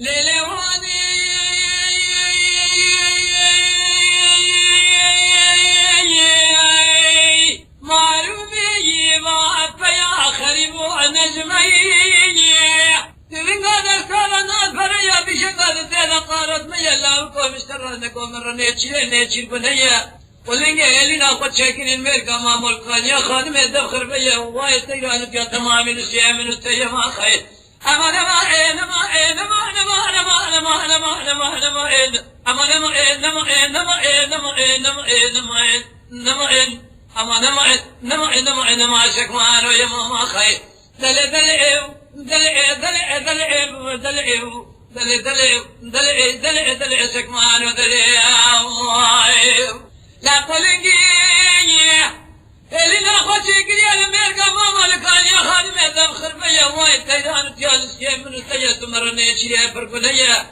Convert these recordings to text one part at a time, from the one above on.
للواني معلومي ما فيا خريب ونجمي من هذا كان نظر يا بشكل ذا قارت ما يلا وكم اشترناكم مرة نيتشيل بنيا ولينجا اللي ناخد شاكين الميركا ما ملكان يا خادم الدخل بيا وايد تيران بيا تمام السيام من التيام خير أما نما نما نما نما نما نما نما نما نما أما نما نما نما نما نما نما نما أما نما نما نما نما شكمان ويا ما خير دل دل دل دل دل دل دل دل دل دل شكمان ودل لا قلنجي اللي ناخذ شكري الميركا ما ملكان يا خادم الدخل بيا وايد تيران تيالس من التيات مرني شيء فرقنيا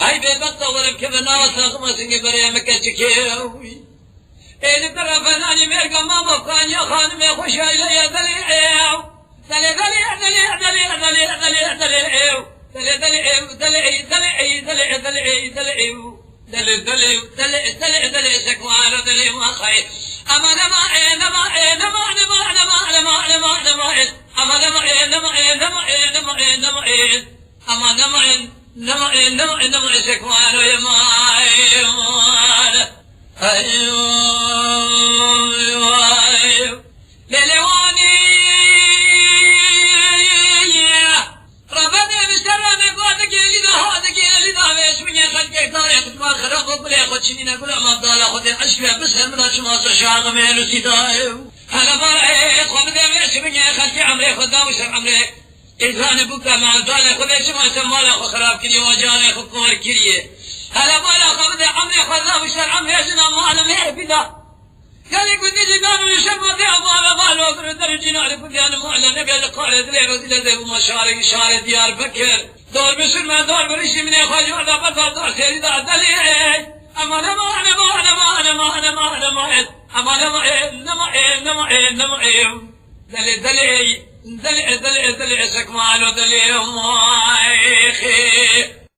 هاي بيبطة ولم كبنا وساقما سنجي بريا مكاتشكيوي اللي ترى فناني ميركا ما ملكان يا خادم يا خوش إلي دليعيو دليع دليع دليع دليع دليع دليعيو دليع دليع دليع دليع دليع دليعيو دل دل دل دل دل شكوان دل ما خير أما نما نما نما نما نما نما نما نما أما نما نما نما نما نما أما نما نما نما نما شكوان يا ما أيوه للواني ربنا مسترنا قاتك يلي هذاك يلي دامش من يخلك طارق ما خرب بلا خدشني نقول ما ضل خد عشق بس هم شما شاغ من سيدايو هلا بقى خد دمش من يخلك عمري خدام وش عمري إنسان بكا ما ضل خد شما سمالا خراب كلي وجانا خكور كلي هلا بقى خد عمري خدام وش عمري جنا ما انا ما بدا قال لي كنت جنان وشما دي أبغى مالو تردر جنان كنت أنا معلن قال قال ذي رزق ذي ومشاري شاري ديار بكر دور بسر ما دور بريش من يخرج ولا قدر دور سيد دلي أما نما نما نما نما نما نما أما نما نما نما نما دلي دلي دلي دلي دلي سكمالو دلي ما